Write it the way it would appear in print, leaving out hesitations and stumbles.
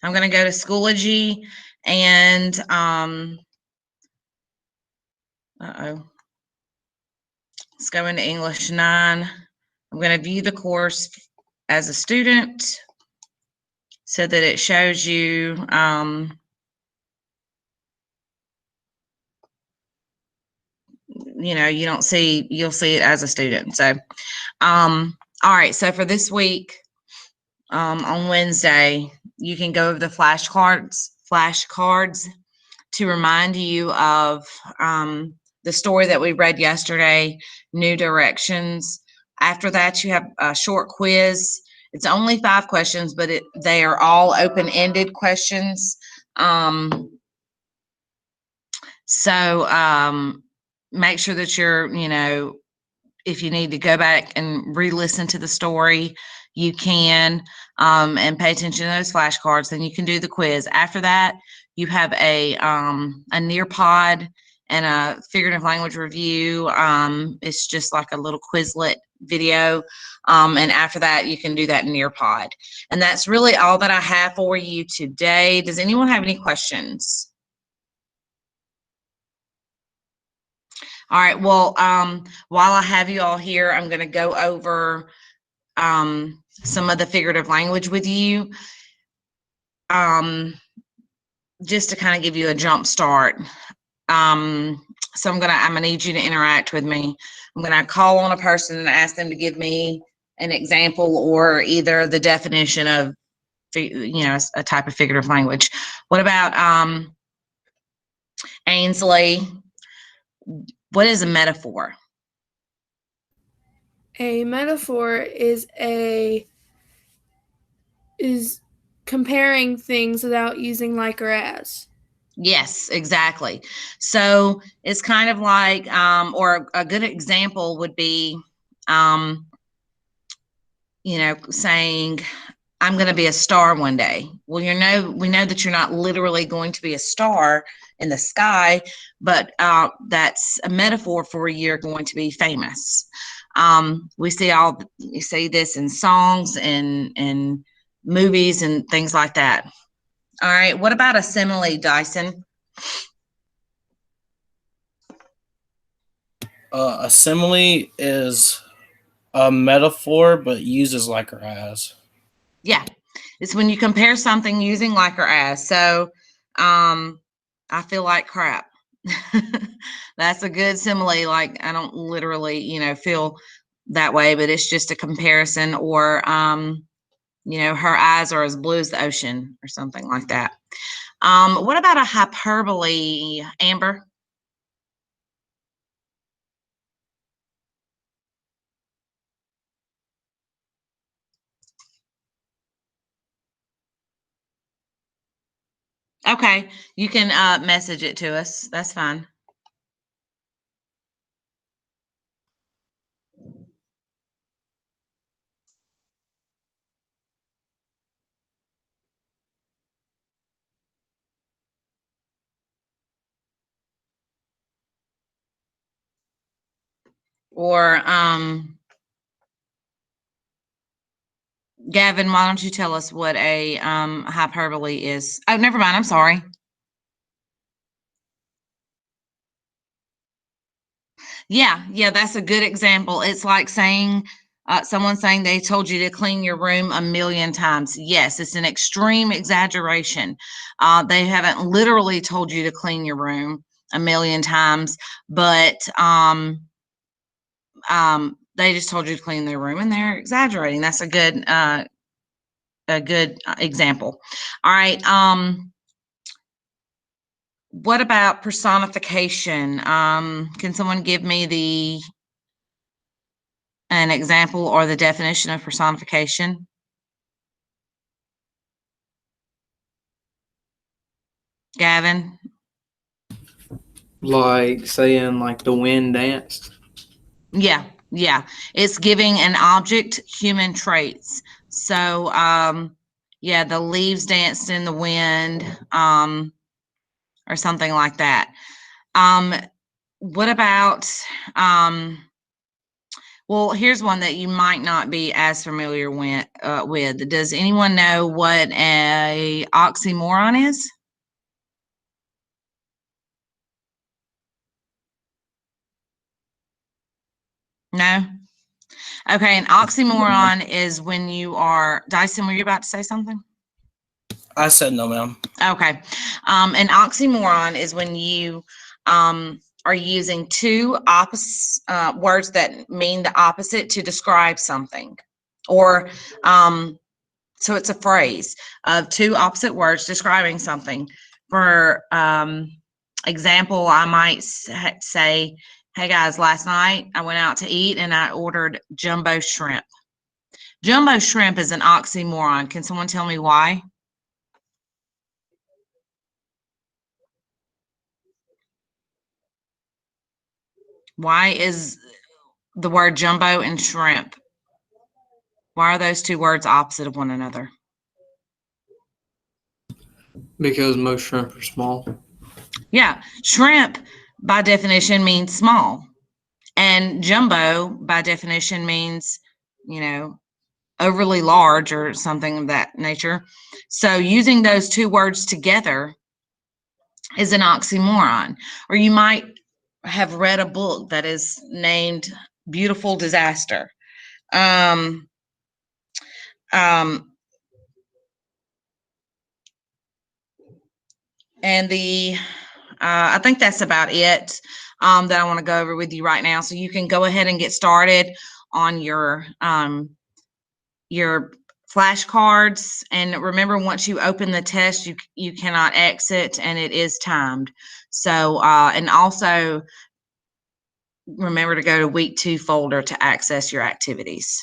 I'm going to go to Schoology and, let's go into English 9. I'm going to view the course as a student so that it shows you, you don't see, you'll see it as a student. So, all right. So for this week, on Wednesday, you can go over the flashcards to remind you of the story that we read yesterday, New Directions. After that, you have a short quiz. It's only 5 questions, but they are all open-ended questions. So make sure that you're, if you need to go back and re-listen to the story, you can, and pay attention to those flashcards. Then you can do the quiz. After that, you have a Nearpod and a figurative language review. It's just like a little Quizlet video. And after that, you can do that Nearpod. And that's really all that I have for you today. Does anyone have any questions? All right, well, while I have you all here, I'm going to go over some of the figurative language with you, just to kind of give you a jump start. So I'm gonna need you to interact with me. I'm gonna call on a person and ask them to give me an example or either the definition of, a type of figurative language. What about Ainsley? What is a metaphor? A metaphor is comparing things without using like or as. Yes, exactly. So it's kind of like, or a good example would be, saying, I'm going to be a star one day. Well, we know that you're not literally going to be a star in the sky, but that's a metaphor for you're going to be famous. You see this in songs and movies and things like that. All right. What about a simile, Dyson? A simile is a metaphor, but uses like or as. Yeah, it's when you compare something using like or as. So, I feel like crap. That's a good simile. Like, I don't literally, feel that way, but it's just a comparison. Or, her eyes are as blue as the ocean, or something like that. What about a hyperbole, Amber? Okay, you can message it to us. That's fine. Or Gavin, why don't you tell us what a hyperbole is? Oh, never mind. I'm sorry. Yeah, that's a good example. It's like saying, someone saying they told you to clean your room 1,000,000 times. Yes, it's an extreme exaggeration. They haven't literally told you to clean your room 1,000,000 times, but they just told you to clean their room and they're exaggerating. That's a good example. All right. What about personification? Can someone give me an example or the definition of personification? Gavin? Like saying like the wind danced. Yeah. It's giving an object human traits. So, the leaves danced in the wind, or something like that. What about Well, here's one that you might not be as familiar with. Does anyone know what a oxymoron is? No? Okay, an oxymoron is when you are, Dyson, were you about to say something? I said no, ma'am. Okay. An oxymoron is when you are using two opposite words that mean the opposite to describe something. Or so it's a phrase of two opposite words describing something. For example, I might say, hey guys, last night I went out to eat and I ordered jumbo shrimp. Jumbo shrimp is an oxymoron. Can someone tell me why? Why is the word jumbo and shrimp, why are those two words opposite of one another? Because most shrimp are small. Yeah, shrimp by definition means small, and jumbo by definition means, you know, overly large or something of that nature. So using those two words together is an oxymoron. Or you might have read a book that is named Beautiful Disaster. Um, and I think that's about it that I want to go over with you right now. So you can go ahead and get started on your flashcards. And remember, once you open the test, you cannot exit, and it is timed. So and also remember to go to week 2 folder to access your activities.